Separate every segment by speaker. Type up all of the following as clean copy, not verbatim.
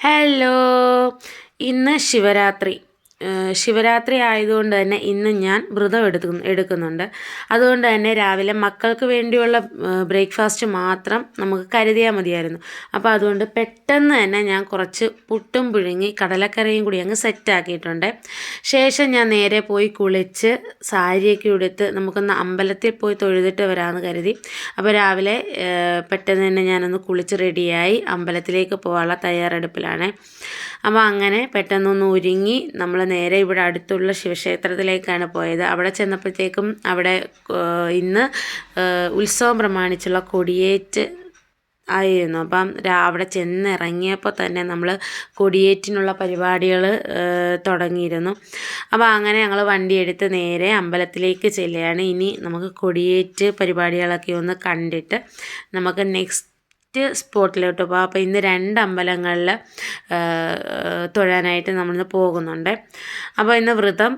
Speaker 1: Hello, ഇന്ന് ശിവരാത്രി ആയതുകൊണ്ട് തന്നെ ഇന്ന് ഞാൻ വ്രതം എടുക്കുന്നുണ്ട്. അതുകൊണ്ട് തന്നെ രാവിലെ മക്കൾക്ക് വേണ്ടിയുള്ള ബ്രേക്ക്ഫാസ്റ്റ് മാത്രം നമുക്ക് കരുതിയാൽ മതിയായിരുന്നു. അപ്പോൾ അതുകൊണ്ട് പെട്ടെന്ന് തന്നെ ഞാൻ കുറച്ച് പുട്ടും പുഴുങ്ങി കടലക്കറിയും കൂടി അങ്ങ് സെറ്റാക്കിയിട്ടുണ്ട്. ശേഷം ഞാൻ നേരെ പോയി കുളിച്ച് സാരിയൊക്കെ ഉടുത്ത് നമുക്കൊന്ന് അമ്പലത്തിൽ പോയി തൊഴുതിട്ട് വരാമെന്ന് കരുതി. അപ്പോൾ രാവിലെ പെട്ടെന്ന് തന്നെ ഞാനൊന്ന് കുളിച്ച് റെഡിയായി അമ്പലത്തിലേക്ക് പോകാനുള്ള തയ്യാറെടുപ്പിലാണ്. അപ്പോൾ അങ്ങനെ പെട്ടെന്നൊന്ന് ഒരുങ്ങി നമ്മൾ നേരെ ഇവിടെ അടുത്തുള്ള ശിവക്ഷേത്രത്തിലേക്കാണ് പോയത്. അവിടെ ചെന്നപ്പോഴത്തേക്കും അവിടെ ഇന്ന് ഉത്സവം പ്രമാണിച്ചുള്ള കൊടിയേറ്റ് ആയിരുന്നു. അപ്പം അവിടെ ചെന്നിറങ്ങിയപ്പോൾ തന്നെ നമ്മൾ കൊടിയേറ്റിനുള്ള പരിപാടികൾ തുടങ്ങിയിരുന്നു. അപ്പോൾ അങ്ങനെ ഞങ്ങൾ വണ്ടിയെടുത്ത് നേരെ അമ്പലത്തിലേക്ക് ചെല്ലുകയാണ്. ഇനി നമുക്ക് കൊടിയേറ്റ് പരിപാടികളൊക്കെ ഒന്ന് കണ്ടിട്ട് നമുക്ക് നെക്സ്റ്റ് സ്പോട്ടിലോട്ട് പോകാം. അപ്പോൾ ഇന്ന് 2 അമ്പലങ്ങളിൽ തൊഴാനായിട്ട് നമ്മളിന്ന് പോകുന്നുണ്ട്. അപ്പോൾ ഇന്ന് വ്രതം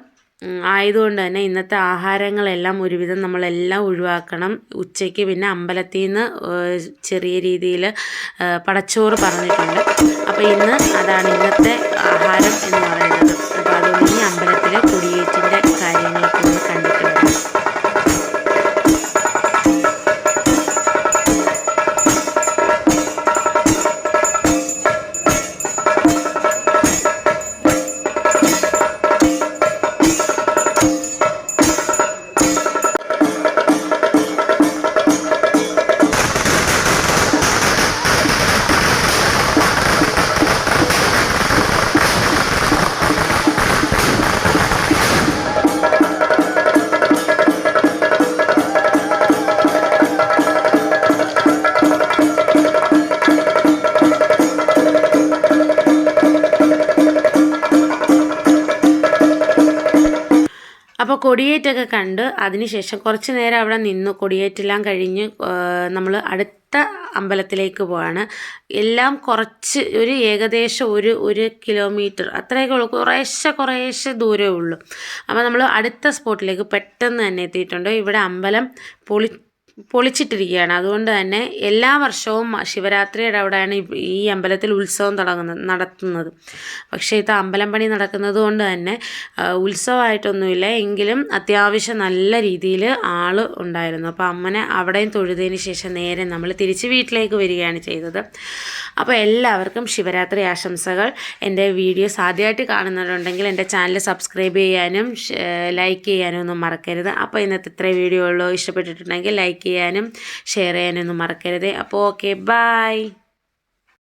Speaker 1: ആയതുകൊണ്ട് തന്നെ ഇന്നത്തെ ആഹാരങ്ങളെല്ലാം ഒരുവിധം നമ്മളെല്ലാം ഒഴിവാക്കണം. ഉച്ചയ്ക്ക് പിന്നെ അമ്പലത്തിൽ നിന്ന് ചെറിയ രീതിയിൽ പടച്ചോറ് പറഞ്ഞിട്ടുണ്ട്. അപ്പോൾ ഇന്ന് അതാണ് ഇന്നത്തെ ആഹാരം എന്ന് പറയുന്നത്. അപ്പോൾ അതുകൊണ്ട് ഈ അമ്പലത്തിലെ കൊടിയേറ്റിൻ്റെ കാര്യങ്ങളൊക്കെ ഒന്ന് കണ്ടിട്ട് വരാം. അപ്പോൾ കൊടിയേറ്റൊക്കെ കണ്ട് അതിനുശേഷം കുറച്ച് നേരം അവിടെ നിന്നു. കൊടിയേറ്റെല്ലാം കഴിഞ്ഞ് നമ്മൾ അടുത്ത അമ്പലത്തിലേക്ക് പോവാണ്. എല്ലാം കുറച്ച് ഏകദേശം ഒരു കിലോമീറ്റർ അത്രയൊക്കെ ഉള്ളൂ, കുറേശ്ശെ ദൂരമേ ഉള്ളൂ. അപ്പോൾ നമ്മൾ അടുത്ത സ്പോട്ടിലേക്ക് പെട്ടെന്ന് തന്നെ എത്തിയിട്ടുണ്ട്. ഇവിടെ അമ്പലം പൊളിച്ചിട്ടിരിക്കുകയാണ്. അതുകൊണ്ട് തന്നെ എല്ലാ വർഷവും ശിവരാത്രിയുടെ അവിടെയാണ് ഈ അമ്പലത്തിൽ ഉത്സവം നടത്തുന്നത്. പക്ഷേ ഇത് അമ്പലം പണി നടക്കുന്നത് കൊണ്ട് തന്നെ ഉത്സവമായിട്ടൊന്നുമില്ല, എങ്കിലും അത്യാവശ്യം നല്ല രീതിയിൽ ആൾ ഉണ്ടായിരുന്നു. അപ്പോൾ അമ്മനെ അവിടെയും തൊഴുതതിന് ശേഷം നേരെ നമ്മൾ തിരിച്ച് വീട്ടിലേക്ക് വരികയാണ് ചെയ്തത്. അപ്പോൾ എല്ലാവർക്കും ശിവരാത്രി ആശംസകൾ. എൻ്റെ വീഡിയോസ് ആദ്യമായിട്ട് കാണുന്നവരുണ്ടെങ്കിൽ എൻ്റെ ചാനൽ സബ്സ്ക്രൈബ് ചെയ്യാനും ലൈക്ക് ചെയ്യാനും ഒന്നും മറക്കരുത്. അപ്പോൾ ഇന്നത്തെ ഇത്രേ വീഡിയോ ഉള്ളൂ. ഇഷ്ടപ്പെട്ടിട്ടുണ്ടെങ്കിൽ ലൈക്ക് ചെയ്യാനും ഷെയർ ചെയ്യാനൊന്നും മറക്കരുത്. അപ്പോൾ ഓക്കെ, ബൈ.